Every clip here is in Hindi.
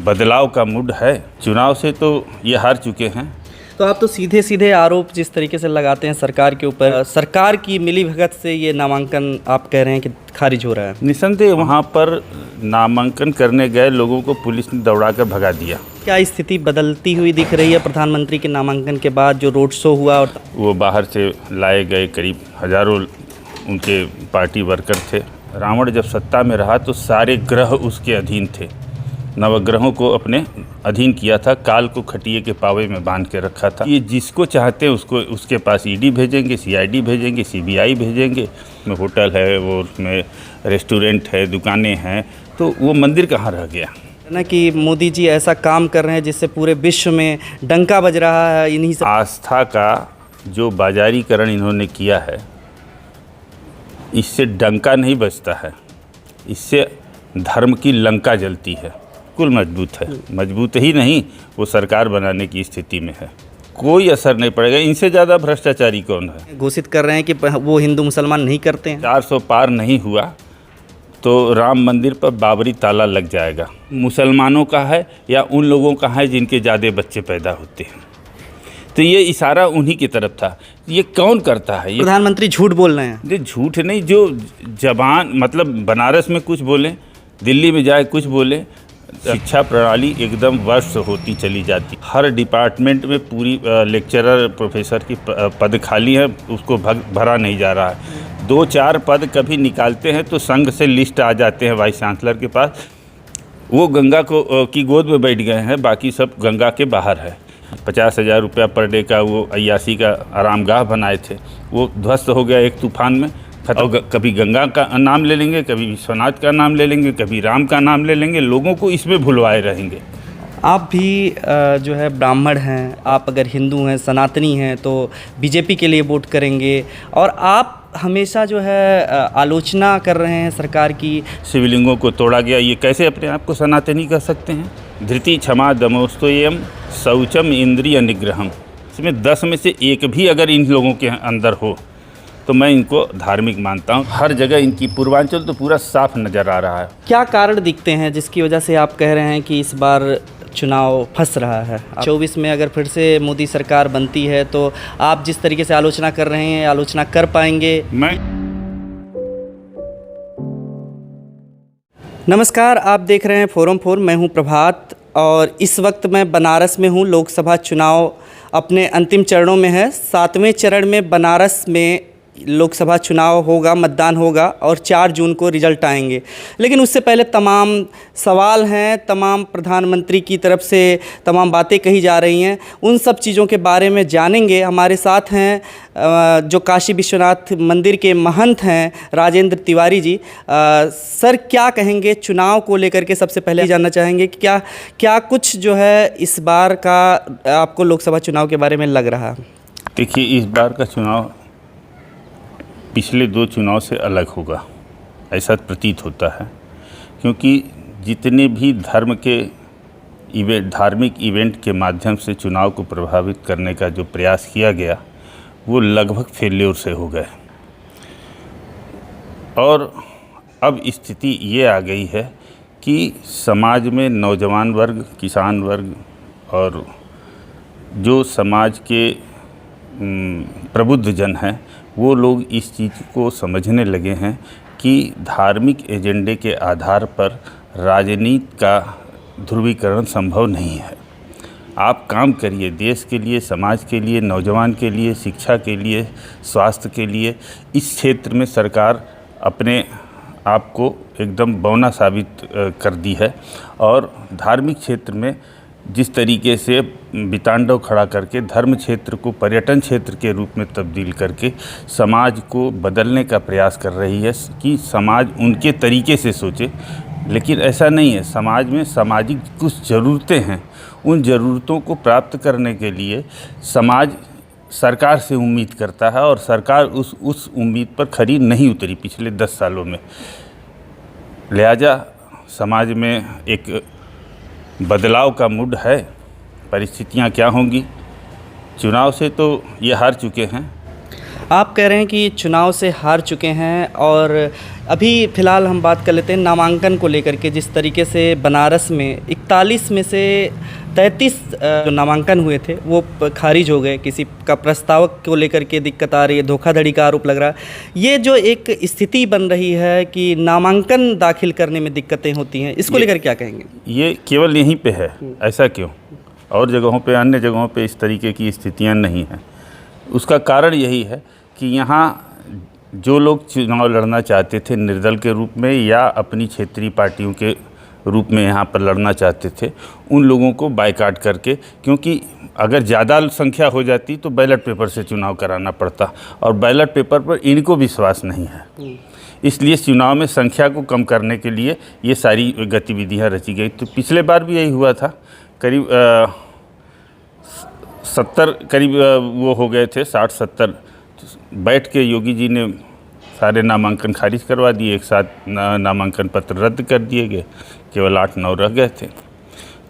बदलाव का मूड है। चुनाव से तो ये हार चुके हैं। तो आप तो सीधे सीधे आरोप जिस तरीके से लगाते हैं सरकार के ऊपर, सरकार की मिलीभगत से ये नामांकन आप कह रहे हैं कि खारिज हो रहा है। निसंदेह वहाँ पर नामांकन करने गए लोगों को पुलिस ने दौड़ा कर भगा दिया। क्या स्थिति बदलती हुई दिख रही है प्रधानमंत्री के नामांकन के बाद? जो रोड शो हुआ और वो बाहर से लाए गए करीब हजारों उनके पार्टी वर्कर थे। रावण जब सत्ता में रहा तो सारे ग्रह उसके अधीन थे, नवग्रहों को अपने अधीन किया था, काल को खटिए के पावे में बांध के रखा था। ये जिसको चाहते हैं उसको उसके पास ईडी भेजेंगे, सीआईडी भेजेंगे, सीबीआई भेजेंगे। उसमें होटल है, वो उसमें रेस्टोरेंट है, दुकानें हैं, तो वो मंदिर कहाँ रह गया ना कि मोदी जी ऐसा काम कर रहे हैं जिससे पूरे विश्व में डंका बज रहा है। इन्हीं से आस्था का जो बाजारीकरण इन्होंने किया है, इससे डंका नहीं बजता है, इससे धर्म की लंका जलती है। कुल मजबूत है, मजबूत ही नहीं वो सरकार बनाने की स्थिति में है। कोई असर नहीं पड़ेगा। इनसे ज़्यादा भ्रष्टाचारी कौन है? घोषित कर रहे हैं कि वो हिंदू मुसलमान नहीं करते हैं। 400 पार नहीं हुआ तो राम मंदिर पर बाबरी ताला लग जाएगा। मुसलमानों का है या उन लोगों का है जिनके ज़्यादा बच्चे पैदा होते हैं? तो ये इशारा उन्हीं की तरफ था। ये कौन करता है? ये प्रधानमंत्री झूठ बोल रहे हैं। ये झूठ नहीं, जो जबान मतलब बनारस में कुछ बोले, दिल्ली में जाए कुछ बोले। शिक्षा प्रणाली एकदम वर्ष होती चली जाती। हर डिपार्टमेंट में पूरी लेक्चरर प्रोफेसर की पद खाली है, उसको भरा नहीं जा रहा है। 2-4 पद कभी निकालते हैं तो संघ से लिस्ट आ जाते हैं वाइस चांसलर के पास। वो गंगा को की गोद में बैठ गए हैं, बाकी सब गंगा के बाहर है। 50,000 रुपया पर डे का वो अय्यासी का आरामगाह बनाए थे, वो ध्वस्त हो गया एक तूफान में। और कभी गंगा का नाम ले लेंगे, कभी विश्वनाथ का नाम ले लेंगे, कभी राम का नाम ले लेंगे, लोगों को इसमें भुलवाए रहेंगे। आप भी जो है ब्राह्मण हैं, आप अगर हिंदू हैं, सनातनी हैं, तो बीजेपी के लिए वोट करेंगे और आप हमेशा जो है आलोचना कर रहे हैं सरकार की। शिवलिंगों को तोड़ा गया, ये कैसे अपने आप को सनातनी कह सकते हैं? धृति क्षमा दमोस्तोयम शौचम इंद्रिय निग्रहम। इसमें 10 में से एक भी अगर इन लोगों के अंदर हो तो मैं इनको धार्मिक मानता हूँ। हर जगह इनकी पूर्वांचल तो पूरा साफ नज़र आ रहा है। क्या कारण दिखते हैं जिसकी वजह से आप कह रहे हैं कि इस बार चुनाव फंस रहा है? 24 में अगर फिर से मोदी सरकार बनती है तो आप जिस तरीके से आलोचना कर रहे हैं, आलोचना कर पाएंगे? नमस्कार, आप देख रहे हैं फोरम 4। मैं हूं प्रभात और इस वक्त मैं बनारस में हूं। लोकसभा चुनाव अपने अंतिम चरणों में है। 7वें चरण में बनारस में लोकसभा चुनाव होगा, मतदान होगा और 4 जून को रिजल्ट आएंगे। लेकिन उससे पहले तमाम सवाल हैं, तमाम प्रधानमंत्री की तरफ से तमाम बातें कही जा रही हैं, उन सब चीज़ों के बारे में जानेंगे। हमारे साथ हैं जो काशी विश्वनाथ मंदिर के महंत हैं, राजेंद्र तिवारी जी। सर, क्या कहेंगे चुनाव को लेकर के? सबसे पहले जानना चाहेंगे कि क्या कुछ जो है इस बार का आपको लोकसभा चुनाव के बारे में लग रहा है? देखिए, इस बार का चुनाव पिछले 2 चुनाव से अलग होगा, ऐसा प्रतीत होता है। क्योंकि जितने भी धार्मिक इवेंट के माध्यम से चुनाव को प्रभावित करने का जो प्रयास किया गया, वो लगभग फेल्योर से हो गए। और अब स्थिति ये आ गई है कि समाज में नौजवान वर्ग, किसान वर्ग और जो समाज के प्रबुद्ध जन हैं, वो लोग इस चीज़ को समझने लगे हैं कि धार्मिक एजेंडे के आधार पर राजनीति का ध्रुवीकरण संभव नहीं है। आप काम करिए देश के लिए, समाज के लिए, नौजवान के लिए, शिक्षा के लिए, स्वास्थ्य के लिए। इस क्षेत्र में सरकार अपने आप को एकदम बौना साबित कर दी है। और धार्मिक क्षेत्र में जिस तरीके से वितांडव खड़ा करके धर्म क्षेत्र को पर्यटन क्षेत्र के रूप में तब्दील करके समाज को बदलने का प्रयास कर रही है कि समाज उनके तरीके से सोचे। लेकिन ऐसा नहीं है। समाज में सामाजिक कुछ ज़रूरतें हैं, उन ज़रूरतों को प्राप्त करने के लिए समाज सरकार से उम्मीद करता है और सरकार उस उम्मीद पर खरी नहीं उतरी पिछले 10 सालों में। लिहाजा समाज में एक बदलाव का मूड है। परिस्थितियां क्या होंगी? चुनाव से तो ये हार चुके हैं। आप कह रहे हैं कि चुनाव से हार चुके हैं और अभी फ़िलहाल हम बात कर लेते हैं नामांकन को लेकर के। जिस तरीके से बनारस में 41 में से 33 जो नामांकन हुए थे वो खारिज हो गए। किसी का प्रस्तावक को लेकर के दिक्कत आ रही है, धोखाधड़ी का आरोप लग रहा है। ये जो एक स्थिति बन रही है कि नामांकन दाखिल करने में दिक्कतें होती हैं, इसको लेकर क्या कहेंगे? ये केवल यहीं पे है, ऐसा क्यों? और जगहों पे, अन्य जगहों पे इस तरीके की स्थितियां नहीं हैं। उसका कारण यही है कि यहाँ जो लोग चुनाव लड़ना चाहते थे निर्दल के रूप में या अपनी क्षेत्रीय पार्टियों के रूप में यहाँ पर लड़ना चाहते थे, उन लोगों को बायकाट करके, क्योंकि अगर ज़्यादा संख्या हो जाती तो बैलेट पेपर से चुनाव कराना पड़ता और बैलेट पेपर पर इनको विश्वास नहीं है। इसलिए चुनाव में संख्या को कम करने के लिए ये सारी गतिविधियाँ रची गई। तो पिछले बार भी यही हुआ था, करीब 70 करीब वो हो गए थे, 60-70 बैठ के योगी जी ने सारे नामांकन खारिज करवा दिए, एक साथ नामांकन पत्र रद्द कर दिए गए, केवल 8-9 रह गए थे।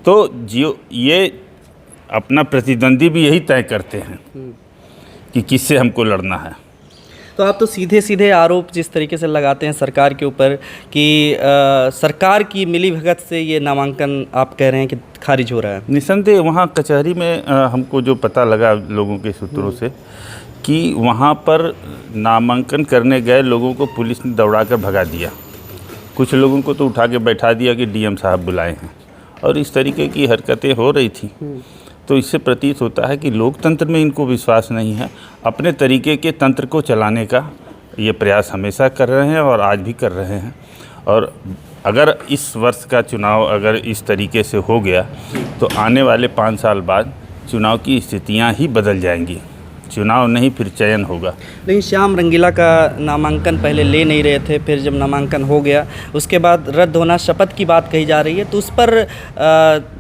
तो जो ये अपना प्रतिद्वंदी भी यही तय करते हैं कि किससे हमको लड़ना है। तो आप तो सीधे सीधे आरोप जिस तरीके से लगाते हैं सरकार के ऊपर कि सरकार की मिलीभगत से ये नामांकन आप कह रहे हैं कि खारिज हो रहा है। निसंदेह वहाँ कचहरी में हमको जो पता लगा लोगों के सूत्रों से कि वहाँ पर नामांकन करने गए लोगों को पुलिस ने दौड़ा कर भगा दिया। कुछ लोगों को तो उठा के बैठा दिया कि डीएम साहब बुलाए हैं, और इस तरीके की हरकतें हो रही थी। तो इससे प्रतीत होता है कि लोकतंत्र में इनको विश्वास नहीं है। अपने तरीके के तंत्र को चलाने का ये प्रयास हमेशा कर रहे हैं और आज भी कर रहे हैं। और अगर इस वर्ष का चुनाव अगर इस तरीके से हो गया तो आने वाले 5 साल बाद चुनाव की स्थितियां ही बदल जाएंगी। चुनाव नहीं, फिर चयन होगा। लेकिन श्याम रंगीला का नामांकन पहले ले नहीं रहे थे, फिर जब नामांकन हो गया उसके बाद रद्द होना, शपथ की बात कही जा रही है। तो उस पर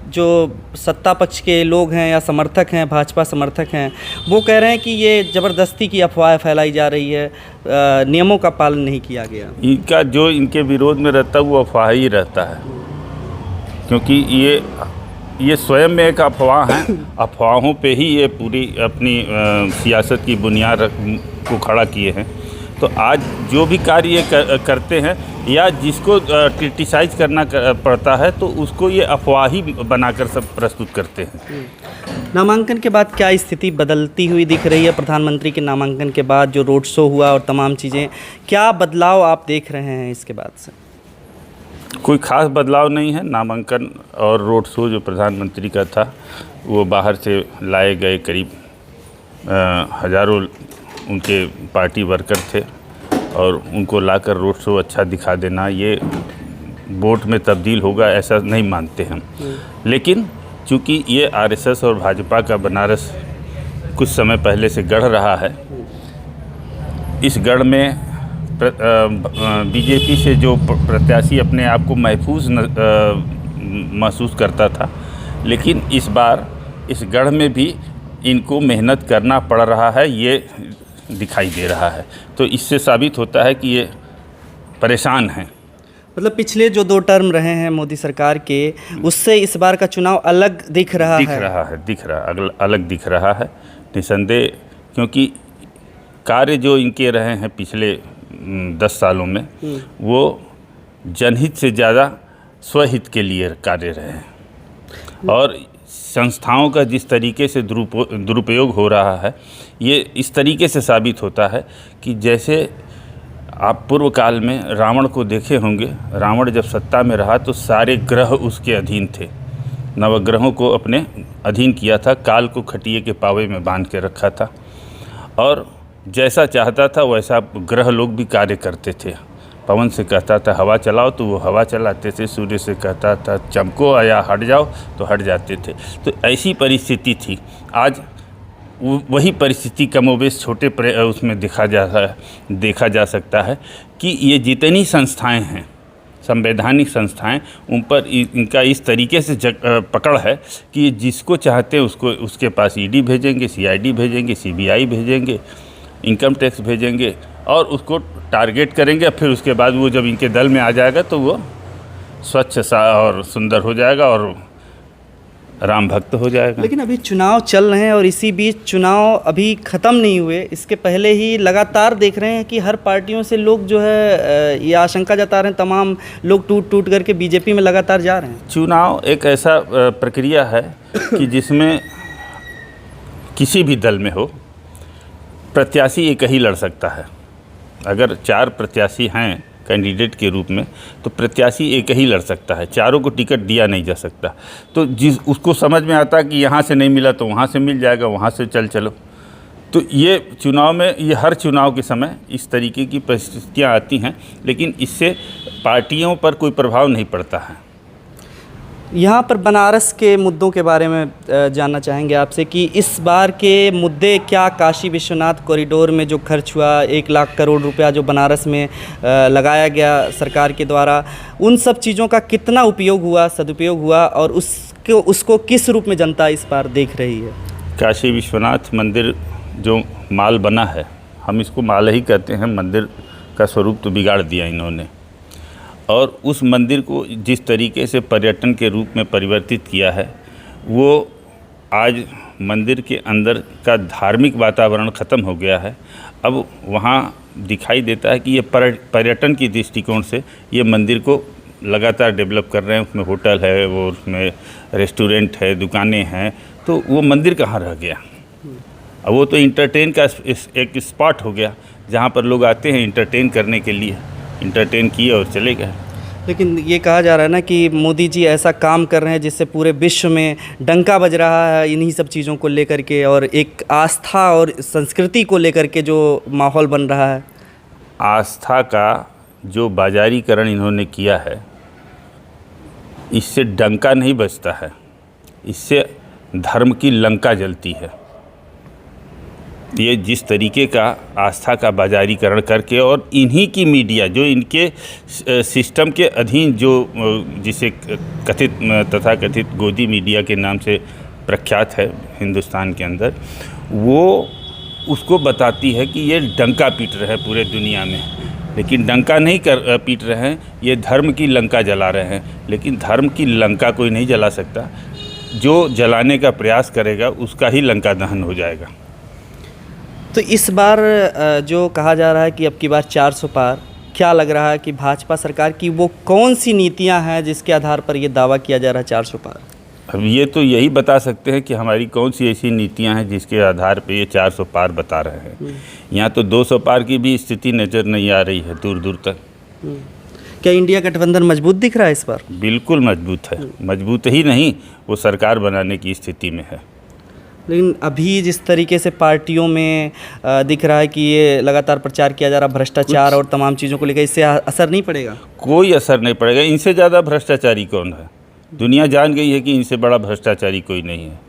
जो सत्ता पक्ष के लोग हैं या समर्थक हैं, भाजपा समर्थक हैं, वो कह रहे हैं कि ये ज़बरदस्ती की अफवाह फैलाई जा रही है, नियमों का पालन नहीं किया गया। इनका जो इनके विरोध में रहता है वो अफवाह ही रहता है, क्योंकि ये स्वयं में एक अफवाह है। अफवाहों पे ही ये पूरी अपनी सियासत की बुनियाद को खड़ा किए हैं। तो आज जो भी कार्य ये करते हैं या जिसको क्रिटिसाइज करना पड़ता है तो उसको ये अफवाह ही बनाकर सब प्रस्तुत करते हैं। नामांकन के बाद क्या स्थिति बदलती हुई दिख रही है? प्रधानमंत्री के नामांकन के बाद जो रोड शो हुआ और तमाम चीज़ें, क्या बदलाव आप देख रहे हैं इसके बाद से? कोई ख़ास बदलाव नहीं है। नामांकन और रोड शो जो प्रधानमंत्री का था वो बाहर से लाए गए करीब हज़ारों उनके पार्टी वर्कर थे और उनको लाकर रोड शो अच्छा दिखा देना ये वोट में तब्दील होगा ऐसा नहीं मानते हम। लेकिन चूँकि ये आरएसएस और भाजपा का बनारस कुछ समय पहले से गढ़ रहा है, इस गढ़ में बीजेपी से जो प्रत्याशी अपने आप को महफूज महसूस करता था, लेकिन इस बार इस गढ़ में भी इनको मेहनत करना पड़ रहा है, ये दिखाई दे रहा है। तो इससे साबित होता है कि ये परेशान हैं। मतलब पिछले जो 2 टर्म रहे हैं मोदी सरकार के, उससे इस बार का चुनाव अलग दिख रहा है। अलग दिख रहा है निसंदेह, क्योंकि कार्य जो इनके रहे हैं पिछले 10 सालों में वो जनहित से ज़्यादा स्वहित के लिए कार्य रहे हैं। और संस्थाओं का जिस तरीके से दुरुपयोग हो रहा है, ये इस तरीके से साबित होता है कि जैसे आप पूर्व काल में रावण को देखे होंगे। रावण जब सत्ता में रहा तो सारे ग्रह उसके अधीन थे, नवग्रहों को अपने अधीन किया था, काल को खटिये के पावे में बांध के रखा था और जैसा चाहता था वैसा ग्रह लोग भी कार्य करते थे। पवन से कहता था हवा चलाओ तो वो हवा चलाते थे, सूर्य से कहता था चमको या हट जाओ तो हट जाते थे। तो ऐसी परिस्थिति थी। आज वही परिस्थिति कमोबेश छोटे उसमें देखा जा सकता है कि ये जितनी संस्थाएं हैं, संवैधानिक संस्थाएं, उन पर इनका इस तरीके से पकड़ है कि जिसको चाहते हैं उसको उसके पास ईडी भेजेंगे, सीआईडी भेजेंगे, सीबीआई भेजेंगे, इनकम टैक्स भेजेंगे और उसको टारगेट करेंगे। फिर उसके बाद वो जब इनके दल में आ जाएगा तो वो स्वच्छ सा और सुंदर हो जाएगा और राम भक्त हो जाएगा। लेकिन अभी चुनाव चल रहे हैं और इसी बीच चुनाव अभी ख़त्म नहीं हुए, इसके पहले ही लगातार देख रहे हैं कि हर पार्टियों से लोग जो है ये आशंका जता रहे हैं, तमाम लोग टूट टूट करके बीजेपी में लगातार जा रहे हैं। चुनाव एक ऐसा प्रक्रिया है कि जिसमें किसी भी दल में हो प्रत्याशी एक ही लड़ सकता है। अगर 4 प्रत्याशी हैं कैंडिडेट के रूप में तो प्रत्याशी एक ही लड़ सकता है, चारों को टिकट दिया नहीं जा सकता। तो उसको समझ में आता कि यहाँ से नहीं मिला तो वहाँ से मिल जाएगा, वहाँ से चलो। तो ये चुनाव में, ये हर चुनाव के समय इस तरीके की परिस्थितियाँ आती हैं, लेकिन इससे पार्टियों पर कोई प्रभाव नहीं पड़ता है। यहाँ पर बनारस के मुद्दों के बारे में जानना चाहेंगे आपसे कि इस बार के मुद्दे क्या, काशी विश्वनाथ कॉरिडोर में जो खर्च हुआ 1 लाख करोड़ रुपया जो बनारस में लगाया गया सरकार के द्वारा, उन सब चीज़ों का कितना उपयोग हुआ, सदुपयोग हुआ और उसको किस रूप में जनता इस बार देख रही है? काशी विश्वनाथ मंदिर जो माल बना है, हम इसको माल ही कहते हैं, मंदिर का स्वरूप तो बिगाड़ दिया इन्होंने। और उस मंदिर को जिस तरीके से पर्यटन के रूप में परिवर्तित किया है, वो आज मंदिर के अंदर का धार्मिक वातावरण ख़त्म हो गया है। अब वहाँ दिखाई देता है कि ये पर्यटन की दृष्टिकोण से ये मंदिर को लगातार डेवलप कर रहे हैं। उसमें होटल है, वो उसमें रेस्टोरेंट है, दुकानें हैं, तो वो मंदिर कहाँ रह गया? अब वो तो इंटरटेन का एक स्पॉट हो गया, जहाँ पर लोग आते हैं इंटरटेन करने के लिए, इंटरटेन किए और चले गए। लेकिन ये कहा जा रहा है ना कि मोदी जी ऐसा काम कर रहे हैं जिससे पूरे विश्व में डंका बज रहा है इन्हीं सब चीज़ों को लेकर के, और एक आस्था और संस्कृति को लेकर के जो माहौल बन रहा है। आस्था का जो बाजारीकरण इन्होंने किया है, इससे डंका नहीं बजता है, इससे धर्म की लंका जलती है। ये जिस तरीके का आस्था का बाजारीकरण करके, और इन्हीं की मीडिया जो इनके सिस्टम के अधीन, जो जिसे तथाकथित गोदी मीडिया के नाम से प्रख्यात है हिंदुस्तान के अंदर, वो उसको बताती है कि ये डंका पीट रहे हैं पूरे दुनिया में। लेकिन डंका नहीं पीट रहे हैं, ये धर्म की लंका जला रहे हैं। लेकिन धर्म की लंका कोई नहीं जला सकता, जो जलाने का प्रयास करेगा उसका ही लंका दहन हो जाएगा। तो इस बार जो कहा जा रहा है कि अब की बार 400 पार, क्या लग रहा है कि भाजपा सरकार की वो कौन सी नीतियां हैं जिसके आधार पर ये दावा किया जा रहा है 400 पार? अब ये तो यही बता सकते हैं कि हमारी कौन सी ऐसी नीतियां हैं जिसके आधार पे ये 400 पार बता रहे हैं। यहाँ तो 200 पार की भी स्थिति नज़र नहीं आ रही है दूर दूर तक। क्या इंडिया गठबंधन मजबूत दिख रहा है इस बार? बिल्कुल मजबूत है, मजबूत ही नहीं, वो सरकार बनाने की स्थिति में है। लेकिन अभी जिस तरीके से पार्टियों में दिख रहा है कि ये लगातार प्रचार किया जा रहा है भ्रष्टाचार और तमाम चीज़ों को लेकर, इससे असर नहीं पड़ेगा? कोई असर नहीं पड़ेगा। इनसे ज़्यादा भ्रष्टाचारी कौन है? दुनिया जान गई है कि इनसे बड़ा भ्रष्टाचारी कोई नहीं है।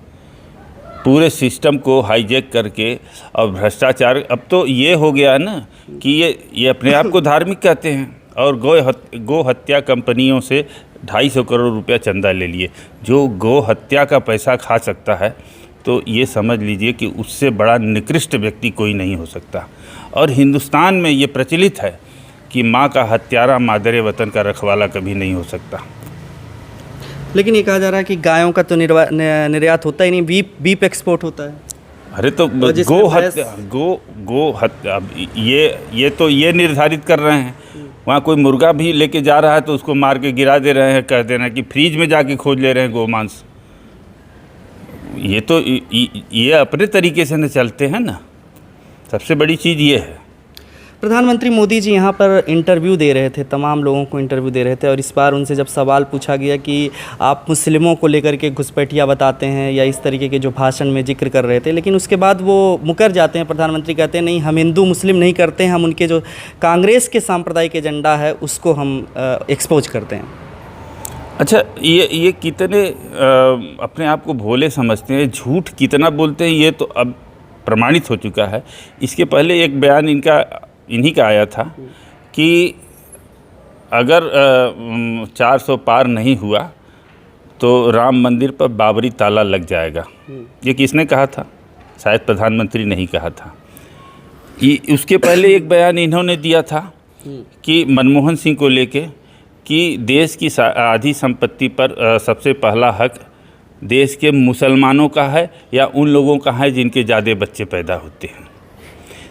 पूरे सिस्टम को हाईजैक करके, और भ्रष्टाचार अब तो ये हो गया है ना कि ये अपने आप को धार्मिक कहते हैं, और गौ हत्या कंपनियों से 250 करोड़ रुपया चंदा ले लिए। जो गौ हत्या का पैसा खा सकता है तो ये समझ लीजिए कि उससे बड़ा निकृष्ट व्यक्ति कोई नहीं हो सकता। और हिंदुस्तान में ये प्रचलित है कि माँ का हत्यारा मादरे वतन का रखवाला कभी नहीं हो सकता। लेकिन ये कहा जा रहा है कि गायों का तो निर्यात होता ही नहीं, बीफ एक्सपोर्ट होता है। अरे तो गो हत्या ये निर्धारित कर रहे हैं। वहाँ कोई मुर्गा भी लेके जा रहा है तो उसको मार के गिरा दे रहे हैं, कह देना कि फ्रीज में जाके खोज ले रहे हैं गोमांस। ये अपने तरीके से न चलते हैं ना। सबसे बड़ी चीज़ ये है। प्रधानमंत्री मोदी जी यहाँ पर इंटरव्यू दे रहे थे, तमाम लोगों को इंटरव्यू दे रहे थे, और इस बार उनसे जब सवाल पूछा गया कि आप मुस्लिमों को लेकर के घुसपैठिया बताते हैं या इस तरीके के जो भाषण में जिक्र कर रहे थे, लेकिन उसके बाद वो मुकर जाते हैं। प्रधानमंत्री कहते हैं नहीं, हम हिंदू मुस्लिम नहीं करते हैं, हम उनके जो कांग्रेस के सांप्रदायिक एजेंडा है उसको हम एक्सपोज करते हैं। अच्छा, ये कितने अपने आप को भोले समझते हैं, झूठ कितना बोलते हैं, ये तो अब प्रमाणित हो चुका है। इसके पहले एक बयान इन्हीं का आया था कि अगर 400 पार नहीं हुआ तो राम मंदिर पर बाबरी ताला लग जाएगा। ये किसने कहा था? शायद प्रधानमंत्री नहीं कहा था। उसके पहले एक बयान इन्होंने दिया था कि मनमोहन सिंह को लेके कि देश की आधी संपत्ति पर सबसे पहला हक देश के मुसलमानों का है या उन लोगों का है जिनके ज़्यादा बच्चे पैदा होते हैं।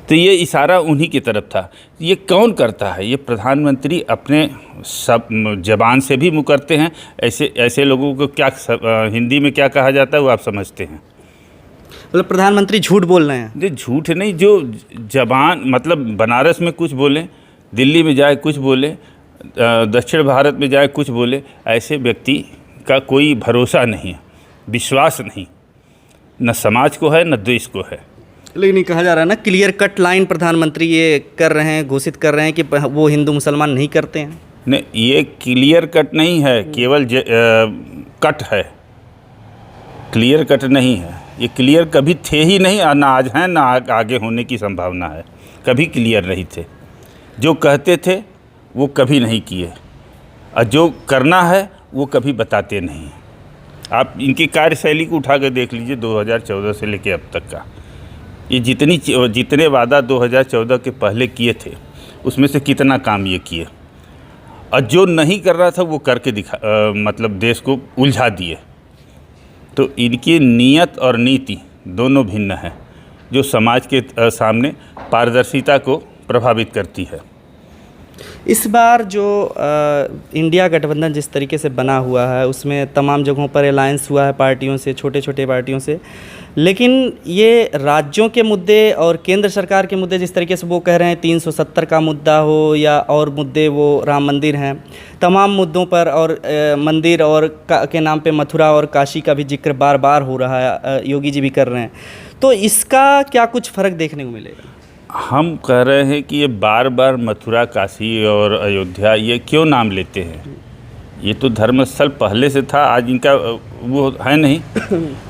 तो ये इशारा उन्हीं की तरफ था। ये कौन करता है? ये प्रधानमंत्री अपने सब ज़बान से भी मुकरते हैं। ऐसे लोगों को क्या हिंदी में क्या कहा जाता है वो आप समझते हैं? मतलब प्रधानमंत्री झूठ बोल रहे हैं? ये झूठ नहीं, जो ज़बान मतलब बनारस में कुछ बोले, दिल्ली में जाए कुछ बोले, दक्षिण भारत में जाए कुछ बोले, ऐसे व्यक्ति का कोई भरोसा नहीं है, विश्वास नहीं, न समाज को है न देश को है। लेकिन ये कहा जा रहा है ना, क्लियर कट लाइन प्रधानमंत्री ये कर रहे हैं, घोषित कर रहे हैं कि वो हिंदू मुसलमान नहीं करते हैं। नहीं, ये क्लियर कट नहीं है, केवल कट है, क्लियर कट नहीं है। ये क्लियर कभी थे ही नहीं, ना आज हैं ना आगे होने की संभावना है। कभी क्लियर नहीं थे। जो कहते थे वो कभी नहीं किए, और जो करना है वो कभी बताते नहीं। आप इनकी कार्यशैली को उठा कर देख लीजिए 2014 से लेकर अब तक का। ये जितने वादा 2014 के पहले किए थे उसमें से कितना काम ये किए, और जो नहीं कर रहा था वो करके मतलब देश को उलझा दिए। तो इनकी नीयत और नीति दोनों भिन्न है, जो समाज के सामने पारदर्शिता को प्रभावित करती है। इस बार जो इंडिया गठबंधन जिस तरीके से बना हुआ है उसमें तमाम जगहों पर अलायंस हुआ है पार्टियों से, छोटे छोटे पार्टियों से, लेकिन ये राज्यों के मुद्दे और केंद्र सरकार के मुद्दे जिस तरीके से वो कह रहे हैं 370 का मुद्दा हो या और मुद्दे, वो राम मंदिर हैं, तमाम मुद्दों पर, और मंदिर और के नाम पे मथुरा और काशी का भी जिक्र बार बार हो रहा है, योगी जी भी कर रहे हैं। तो इसका क्या कुछ फ़र्क देखने को मिलेगा? हम कह रहे हैं कि ये बार बार मथुरा, काशी और अयोध्या ये क्यों नाम लेते हैं? ये तो धर्मस्थल पहले से था, आज इनका वो है नहीं।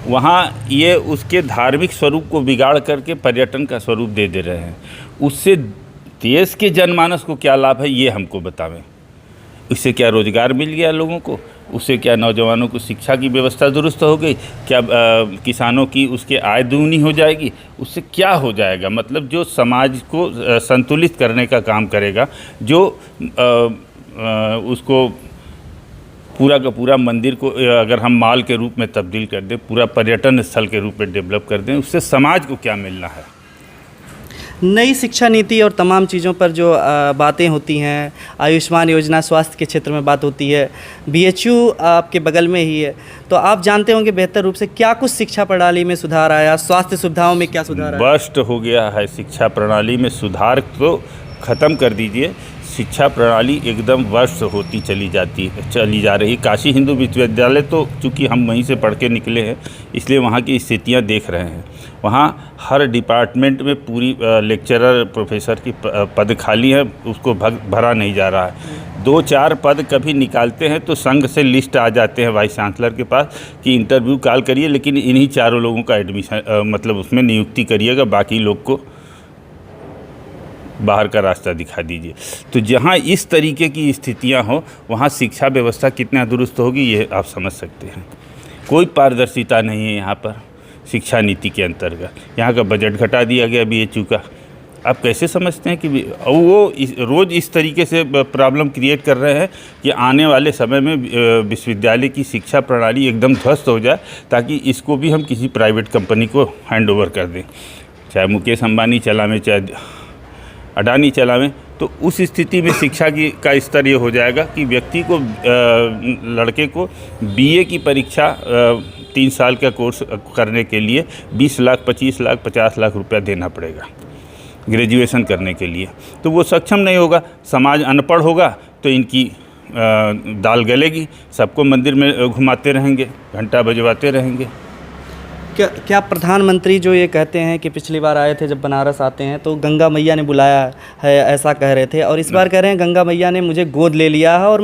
वहाँ ये उसके धार्मिक स्वरूप को बिगाड़ करके पर्यटन का स्वरूप दे रहे हैं। उससे देश के जनमानस को क्या लाभ है ये हमको बतावें। इससे क्या रोज़गार मिल गया लोगों को? उससे क्या नौजवानों को शिक्षा की व्यवस्था दुरुस्त हो गई? क्या किसानों की उसके आय दूनी हो जाएगी? उससे क्या हो जाएगा? मतलब जो समाज को संतुलित करने का काम करेगा, जो उसको पूरा का पूरा मंदिर को अगर हम मॉल के रूप में तब्दील कर दें, पूरा पर्यटन स्थल के रूप में डेवलप कर दें, उससे समाज को क्या मिलना है? नई शिक्षा नीति और तमाम चीज़ों पर जो बातें होती हैं, आयुष्मान योजना, स्वास्थ्य के क्षेत्र में बात होती है, BHU आपके बगल में ही है, तो आप जानते होंगे बेहतर रूप से क्या कुछ शिक्षा प्रणाली में सुधार आया, स्वास्थ्य सुविधाओं में क्या सुधार आया? बस्ट हो गया है शिक्षा प्रणाली में सुधार, तो ख़त्म कर दीजिए। शिक्षा प्रणाली एकदम वर्ष होती चली जा रही। काशी हिंदू विश्वविद्यालय तो चूँकि हम वहीं से पढ़ के निकले हैं, इसलिए वहाँ की स्थितियाँ देख रहे हैं। वहाँ हर डिपार्टमेंट में पूरी लेक्चरर प्रोफेसर की पद खाली है, उसको भरा नहीं जा रहा है। 2-4 पद कभी निकालते हैं तो संघ से लिस्ट आ जाते हैं वाइस चांसलर के पास कि इंटरव्यू कॉल करिए, लेकिन इन्हीं 4 लोगों का एडमिशन मतलब उसमें नियुक्ति करिएगा, बाकी लोग को बाहर का रास्ता दिखा दीजिए। तो जहाँ इस तरीके की स्थितियाँ हो वहाँ शिक्षा व्यवस्था कितना दुरुस्त होगी ये आप समझ सकते हैं। कोई पारदर्शिता नहीं है यहाँ पर शिक्षा नीति के अंतर्गत। यहाँ का बजट घटा दिया गया BHU का। आप कैसे समझते हैं कि वो रोज़ इस तरीके से प्रॉब्लम क्रिएट कर रहे हैं कि आने वाले समय में विश्वविद्यालय की शिक्षा प्रणाली एकदम ध्वस्त हो जाए, ताकि इसको भी हम किसी प्राइवेट कंपनी को हैंड ओवर कर दें, चाहे मुकेश अंबानी चलावें चाहे अडानी चलावें। तो उस स्थिति में शिक्षा का स्तर ये हो जाएगा कि व्यक्ति को लड़के को BA की परीक्षा 3 साल का कोर्स करने के लिए 20 लाख, 25 लाख, 50 लाख रुपया देना पड़ेगा ग्रेजुएशन करने के लिए। तो वो सक्षम नहीं होगा, समाज अनपढ़ होगा, तो इनकी दाल गलेगी, सबको मंदिर में घुमाते रहेंगे, घंटा बजवाते रहेंगे। क्या प्रधानमंत्री जो ये कहते हैं कि पिछली बार आए थे जब बनारस आते हैं तो गंगा मैया ने बुलाया है, ऐसा कह रहे थे, और इस बार कह रहे हैं गंगा मैया ने मुझे गोद ले लिया है और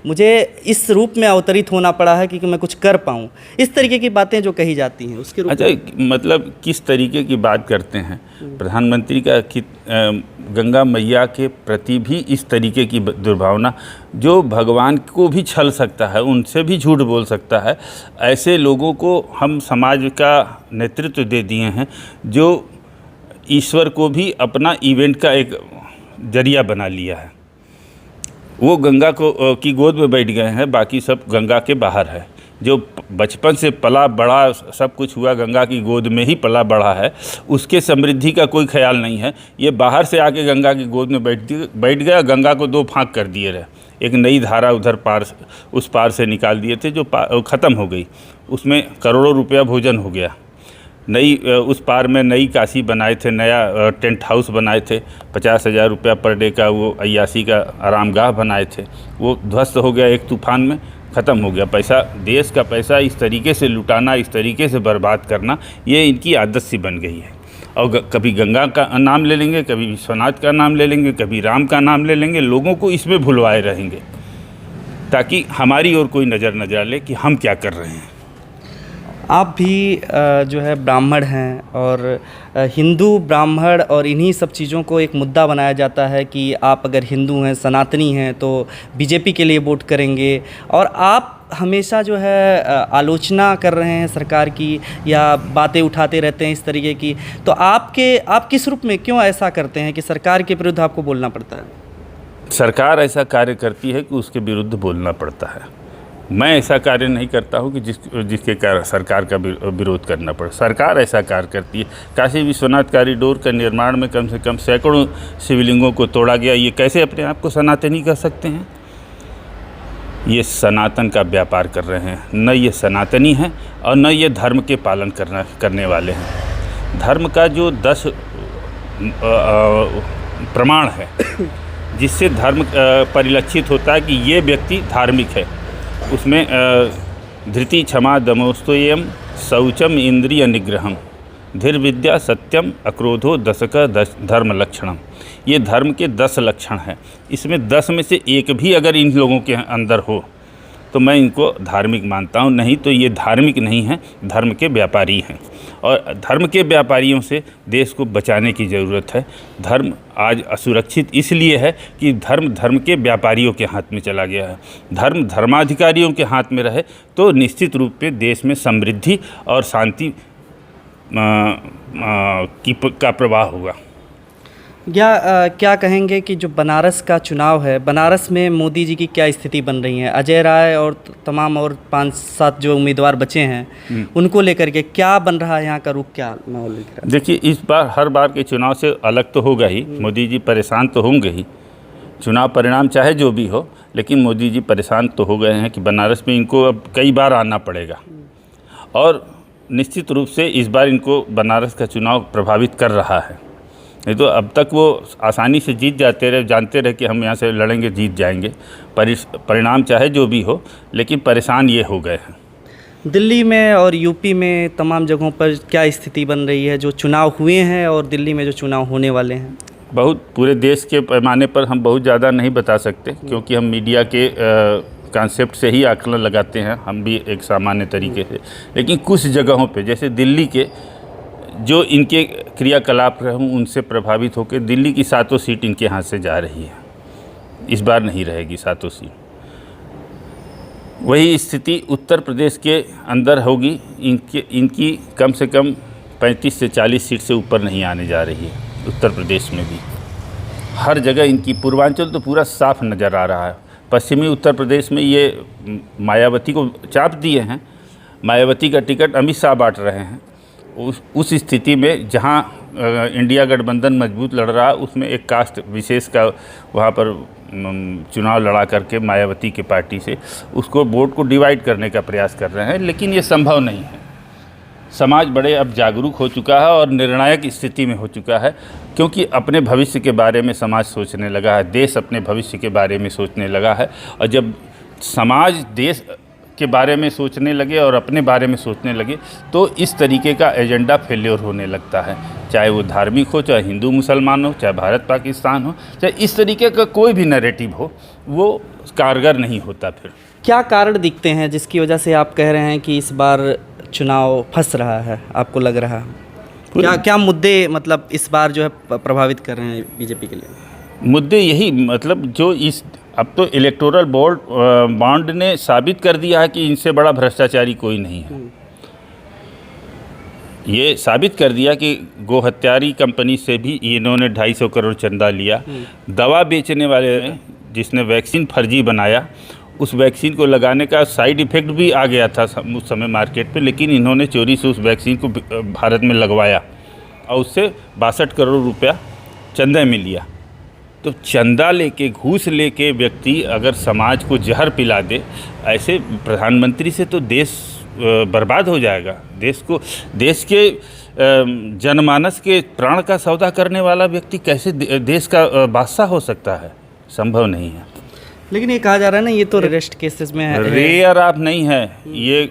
मुझे इस रूप में अवतरित होना पड़ा है कि मैं कुछ कर पाऊँ। इस तरीके की बातें जो कही जाती हैं उसके रूप अच्छा, मतलब किस तरीके की बात करते हैं प्रधानमंत्री का कि गंगा मैया के प्रति भी इस तरीके की दुर्भावना, जो भगवान को भी छल सकता है, उनसे भी झूठ बोल सकता है, ऐसे लोगों को हम समाज का नेतृत्व दे दिए हैं, जो ईश्वर को भी अपना इवेंट का एक जरिया बना लिया है। वो गंगा की गोद में बैठ गए हैं, बाकी सब गंगा के बाहर है। जो बचपन से पला बड़ा सब कुछ हुआ, गंगा की गोद में ही पला बड़ा है, उसके समृद्धि का कोई ख्याल नहीं है। ये बाहर से आके गंगा की गोद में बैठ गया, गंगा को दो फांक कर दिए रहे। एक नई धारा उधर उस पार से निकाल दिए थे जो ख़त्म हो गई, उसमें करोड़ों रुपया भोजन हो गया। उस पार में नई काशी बनाए थे, नया टेंट हाउस बनाए थे, 50,000 रुपया पर डे का वो अय्यासी का आरामगाह बनाए थे, वो ध्वस्त हो गया एक तूफान में, ख़त्म हो गया। पैसा, देश का पैसा इस तरीके से लुटाना, इस तरीके से बर्बाद करना, ये इनकी आदत सी बन गई है। और कभी गंगा का नाम ले लेंगे, कभी विश्वनाथ का नाम ले लेंगे, कभी राम का नाम ले लेंगे, लोगों को इसमें भुलवाए रहेंगे ताकि हमारी ओर कोई नज़र न डाले कि हम क्या कर रहे हैं। आप भी जो है ब्राह्मण हैं और हिंदू ब्राह्मण और इन्हीं सब चीज़ों को एक मुद्दा बनाया जाता है कि आप अगर हिंदू हैं, सनातनी हैं तो बीजेपी के लिए वोट करेंगे, और आप हमेशा जो है आलोचना कर रहे हैं सरकार की या बातें उठाते रहते हैं इस तरीके की। तो आप किस रूप में क्यों ऐसा करते हैं कि सरकार के विरुद्ध आपको बोलना पड़ता है? सरकार ऐसा कार्य करती है कि उसके विरुद्ध बोलना पड़ता है। मैं ऐसा कार्य नहीं करता हूँ कि जिसके कारण सरकार का विरोध करना पड़े। सरकार ऐसा कार्य करती है। काशी विश्वनाथ कॉरिडोर का निर्माण में कम से कम सैकड़ों शिवलिंगों को तोड़ा गया। ये कैसे अपने आप को सनातनी कर सकते हैं? ये सनातन का व्यापार कर रहे हैं। न ये सनातनी हैं और न ये धर्म के पालन करने वाले हैं। धर्म का जो 10 प्रमाण है जिससे धर्म परिलक्षित होता है कि ये व्यक्ति धार्मिक है, उसमें धृति, क्षमा, दमोस्तोयम, शौचम, इंद्रिय निग्रहम, धीर विद्या, सत्यम, अक्रोधो, दशक धर्म लक्षणम। ये धर्म के 10 लक्षण हैं। इसमें 10 में से एक भी अगर इन लोगों के अंदर हो तो मैं इनको धार्मिक मानता हूँ, नहीं तो ये धार्मिक नहीं हैं, धर्म के व्यापारी हैं। और धर्म के व्यापारियों से देश को बचाने की ज़रूरत है। धर्म आज असुरक्षित इसलिए है कि धर्म के व्यापारियों के हाथ में चला गया है। धर्म धर्माधिकारियों के हाथ में रहे तो निश्चित रूप से देश में समृद्धि और शांति का प्रवाह होगा। क्या कहेंगे कि जो बनारस का चुनाव है, बनारस में मोदी जी की क्या स्थिति बन रही है? अजय राय और तमाम और 5-7 जो उम्मीदवार बचे हैं उनको लेकर के क्या बन रहा है? यहाँ का रुख क्या माहौल दिख रहा है? देखिए, इस बार हर बार के चुनाव से अलग तो होगा ही। मोदी जी परेशान तो होंगे ही। चुनाव परिणाम चाहे जो भी हो, लेकिन मोदी जी परेशान तो हो गए हैं कि बनारस में इनको अब कई बार आना पड़ेगा। और निश्चित रूप से इस बार इनको बनारस का चुनाव प्रभावित कर रहा है। नहीं तो अब तक वो आसानी से जीत जाते रहे, जानते रहे कि हम यहाँ से लड़ेंगे, जीत जाएंगे। परिणाम चाहे जो भी हो, लेकिन परेशान ये हो गए हैं। दिल्ली में और यूपी में तमाम जगहों पर क्या स्थिति बन रही है, जो चुनाव हुए हैं और दिल्ली में जो चुनाव होने वाले हैं? बहुत पूरे देश के पैमाने पर हम बहुत ज़्यादा नहीं बता सकते, क्योंकि हम मीडिया के कॉन्सेप्ट से ही आकलन लगाते हैं, हम भी एक सामान्य तरीके से। लेकिन कुछ जगहों पे, जैसे दिल्ली के जो इनके क्रियाकलाप रहे हों उनसे प्रभावित होकर दिल्ली की 7 सीट इनके हाथ से जा रही है। इस बार नहीं रहेगी 7 सीट। वही स्थिति उत्तर प्रदेश के अंदर होगी। इनकी कम से कम 35 से 40 सीट से ऊपर नहीं आने जा रही है। उत्तर प्रदेश में भी हर जगह इनकी, पूर्वांचल तो पूरा साफ नज़र आ रहा है। पश्चिमी उत्तर प्रदेश में ये मायावती को चाप दिए हैं। मायावती का टिकट अमित शाह बांट रहे हैं। उस स्थिति में जहां इंडिया गठबंधन मजबूत लड़ रहा है, उसमें एक कास्ट विशेष का वहां पर चुनाव लड़ा करके मायावती के पार्टी से उसको वोट को डिवाइड करने का प्रयास कर रहे हैं, लेकिन ये संभव नहीं है। समाज बड़े अब जागरूक हो चुका है और निर्णायक स्थिति में हो चुका है, क्योंकि अपने भविष्य के बारे में समाज सोचने लगा है, देश अपने भविष्य के बारे में सोचने लगा है। और जब समाज देश के बारे में सोचने लगे और अपने बारे में सोचने लगे तो इस तरीके का एजेंडा फेल्योर होने लगता है। चाहे वो धार्मिक हो, चाहे हिंदू मुसलमान हो, चाहे भारत पाकिस्तान हो, चाहे इस तरीके का कोई भी नैरेटिव हो, वो कारगर नहीं होता। फिर क्या कारण दिखते हैं जिसकी वजह से आप कह रहे हैं कि इस बार चुनाव फंस रहा है? आपको लग रहा है क्या मुद्दे मतलब इस बार जो है प्रभावित कर रहे हैं बीजेपी के लिए? मुद्दे यही, मतलब जो इस अब तो इलेक्टोरल बॉन्ड ने साबित कर दिया है कि इनसे बड़ा भ्रष्टाचारी कोई नहीं है। ये साबित कर दिया कि गोहत्यारी कंपनी से भी इन्होंने 250 करोड़ चंदा लिया। दवा बेचने वाले ने, जिसने वैक्सीन फर्जी बनाया, उस वैक्सीन को लगाने का साइड इफ़ेक्ट भी आ गया था उस समय मार्केट पे, लेकिन इन्होंने चोरी से उस वैक्सीन को भारत में लगवाया और उससे 62 करोड़ रुपया चंदा में लिया। तो चंदा लेके, घूस लेके व्यक्ति अगर समाज को जहर पिला दे, ऐसे प्रधानमंत्री से तो देश बर्बाद हो जाएगा। देश के जनमानस के प्राण का सौदा करने वाला व्यक्ति कैसे देश का बादशाह हो सकता है? संभव नहीं है। लेकिन ये कहा जा रहा है ना, ये तो रेस्ट केसेस में है, रेयर ऑफ नहीं है, ये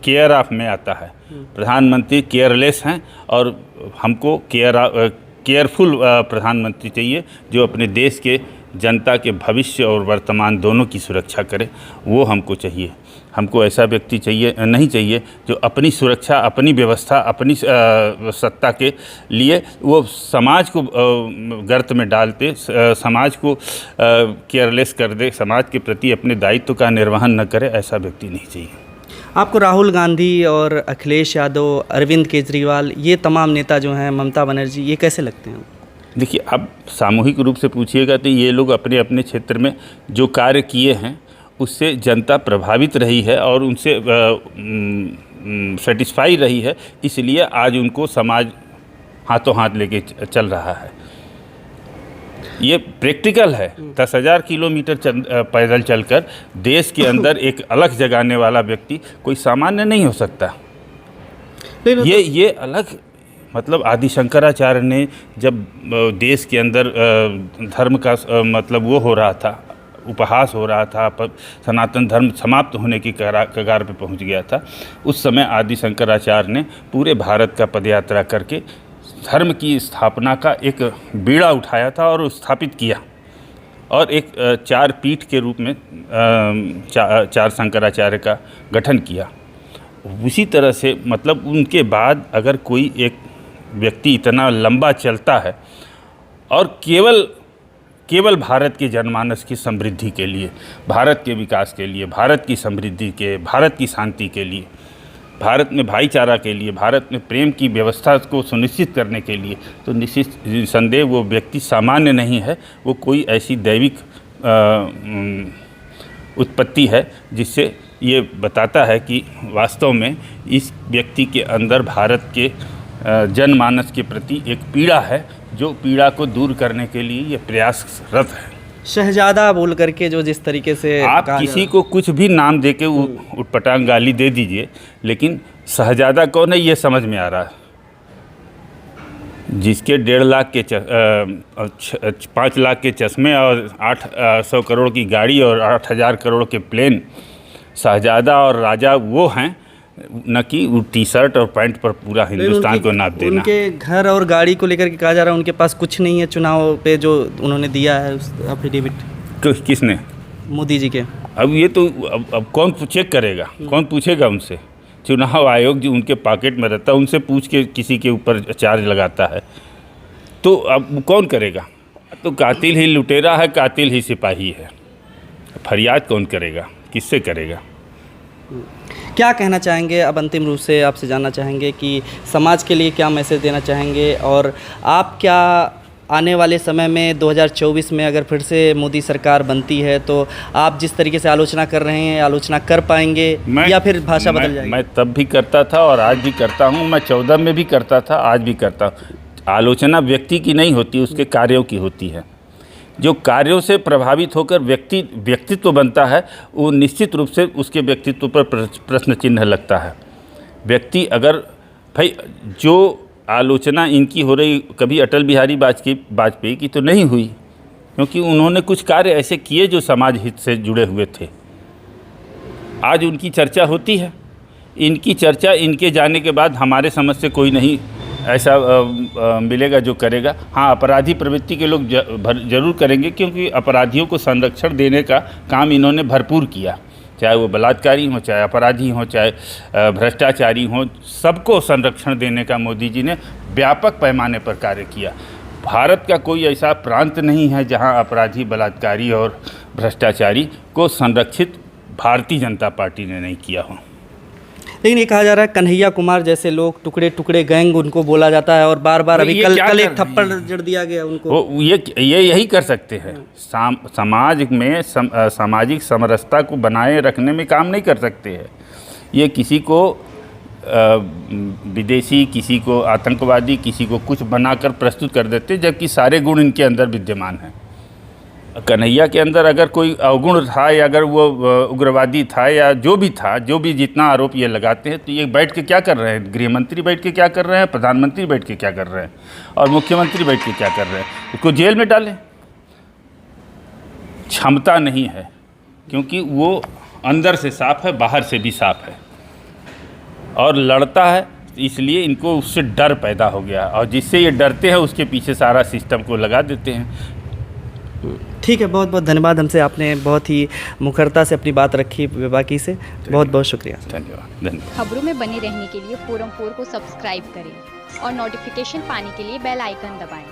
केयर ऑफ में आता है। प्रधानमंत्री केयरलेस हैं और हमको केयरफुल प्रधानमंत्री चाहिए जो अपने देश के जनता के भविष्य और वर्तमान दोनों की सुरक्षा करे। वो हमको चाहिए। हमको ऐसा व्यक्ति नहीं चाहिए जो अपनी सुरक्षा, अपनी व्यवस्था, अपनी सत्ता के लिए वो समाज को गर्त में डालते, समाज को केयरलेस कर दे, समाज के प्रति अपने दायित्व का निर्वहन न करे। ऐसा व्यक्ति नहीं चाहिए। आपको राहुल गांधी और अखिलेश यादव, अरविंद केजरीवाल, ये तमाम नेता जो हैं, ममता बनर्जी, ये कैसे लगते हैं? देखिए, अब सामूहिक रूप से पूछिएगा तो ये लोग अपने अपने क्षेत्र में जो कार्य किए हैं उससे जनता प्रभावित रही है और उनसे सेटिस्फाई रही है, इसलिए आज उनको समाज हाथों हाथ लेके चल रहा है। ये प्रैक्टिकल है। 10,000 किलोमीटर पैदल चलकर देश के अंदर एक अलग जगाने वाला व्यक्ति कोई सामान्य नहीं हो सकता। ये अलग, मतलब आदि शंकराचार्य ने जब देश के अंदर धर्म का मतलब वो हो रहा था, उपहास हो रहा था, सनातन धर्म समाप्त होने की कगार पे पहुंच गया था, उस समय आदि शंकराचार्य ने पूरे भारत का पदयात्रा करके धर्म की स्थापना का एक बीड़ा उठाया था और स्थापित किया और एक चार पीठ के रूप में चार शंकराचार्य का गठन किया। उसी तरह से मतलब उनके बाद अगर कोई एक व्यक्ति इतना लंबा चलता है और केवल भारत के जनमानस की समृद्धि के लिए, भारत के विकास के लिए, भारत की समृद्धि के, भारत की शांति के लिए, भारत में भाईचारा के लिए, भारत में प्रेम की व्यवस्था को सुनिश्चित करने के लिए, तो निस्संदेह वो व्यक्ति सामान्य नहीं है। वो कोई ऐसी दैविक उत्पत्ति है जिससे ये बताता है कि वास्तव में इस व्यक्ति के अंदर भारत के जनमानस के प्रति एक पीड़ा है, जो पीड़ा को दूर करने के लिए ये प्रयासरत है। शहजादा बोल करके जो जिस तरीके से आप किसी को कुछ भी नाम देके उटपटांग गाली दे दीजिए, लेकिन शहजादा कौन है ये समझ में आ रहा है। जिसके 1.5 लाख के 5 लाख के चश्मे और 800 करोड़ की गाड़ी और 8,000 करोड़ के प्लेन, शहजादा और राजा वो हैं, न कि वो टी-शर्ट और पैंट पर पूरा हिंदुस्तान को नाप देना। उनके घर और गाड़ी को लेकर के कहा जा रहा है उनके पास कुछ नहीं है चुनाव पे जो उन्होंने दिया है उस एफिडेविट। किसने? मोदी जी के। अब ये तो अब कौन चेक करेगा, कौन पूछेगा उनसे? चुनाव आयोग जो उनके पॉकेट में रहता है उनसे पूछ के किसी के ऊपर चार्ज लगाता है, तो अब कौन करेगा? तो कातिल ही लुटेरा है, कातिल ही सिपाही है। फरियाद कौन करेगा, किससे करेगा? क्या कहना चाहेंगे? अब अंतिम रूप से आपसे जानना चाहेंगे कि समाज के लिए क्या मैसेज देना चाहेंगे, और आप क्या आने वाले समय में 2024 में अगर फिर से मोदी सरकार बनती है तो आप जिस तरीके से आलोचना कर रहे हैं आलोचना कर पाएंगे या फिर भाषा बदल जाएगी? मैं तब भी करता था और आज भी करता हूँ। मैं 14 में भी करता था, आज भी करता हूँ। आलोचना व्यक्ति की नहीं होती, उसके कार्यों की होती है। जो कार्यों से प्रभावित होकर व्यक्तित्व बनता है, वो निश्चित रूप से उसके व्यक्तित्व पर प्रश्न चिन्ह लगता है। व्यक्ति अगर भाई जो आलोचना इनकी हो रही, कभी अटल बिहारी वाजपेयी की तो नहीं हुई, क्योंकि उन्होंने कुछ कार्य ऐसे किए जो समाज हित से जुड़े हुए थे। आज उनकी चर्चा होती है। इनकी चर्चा इनके जाने के बाद हमारे समझ से कोई नहीं ऐसा मिलेगा जो करेगा। हाँ, अपराधी प्रवृत्ति के लोग जरूर करेंगे, क्योंकि अपराधियों को संरक्षण देने का काम इन्होंने भरपूर किया। चाहे वो बलात्कारी हों, चाहे अपराधी हों, चाहे भ्रष्टाचारी हों, सबको संरक्षण देने का मोदी जी ने व्यापक पैमाने पर कार्य किया। भारत का कोई ऐसा प्रांत नहीं है जहां अपराधी, बलात्कारी और भ्रष्टाचारी को संरक्षित भारतीय जनता पार्टी ने नहीं किया हो। लेकिन ये कहा जा रहा है कन्हैया कुमार जैसे लोग, टुकड़े टुकड़े गैंग उनको बोला जाता है, और बार बार अभी ये कल क्या कल कर एक रहे थप्पड़ जड़ दिया गया उनको। वो ये यही कर सकते हैं। समाज में सामाजिक समरसता को बनाए रखने में काम नहीं कर सकते हैं। ये किसी को विदेशी, किसी को आतंकवादी, किसी को कुछ बनाकर प्रस्तुत कर देते, जबकि सारे गुण इनके अंदर विद्यमान हैं। कन्हैया के अंदर अगर कोई अवगुण था, या अगर वो उग्रवादी था, या जो भी था, जो भी जितना आरोप ये लगाते हैं, तो ये बैठ के क्या कर रहे हैं? गृह मंत्री बैठ के क्या कर रहे हैं? प्रधानमंत्री बैठ के क्या कर रहे हैं? और मुख्यमंत्री बैठ के क्या कर रहे हैं? उसको जेल में डालें। क्षमता नहीं है, क्योंकि वो अंदर से साफ है, बाहर से भी साफ है, और लड़ता है, इसलिए इनको उससे डर पैदा हो गया, और जिससे ये डरते हैं उसके पीछे सारा सिस्टम को लगा देते हैं। ठीक है, बहुत बहुत धन्यवाद। हमसे आपने बहुत ही मुखरता से अपनी बात रखी बेबाकी से, बहुत बहुत शुक्रिया। धन्यवाद। खबरों में बने रहने के लिए फोरम 4 को सब्सक्राइब करें और नोटिफिकेशन पाने के लिए बेल आइकन दबाएं।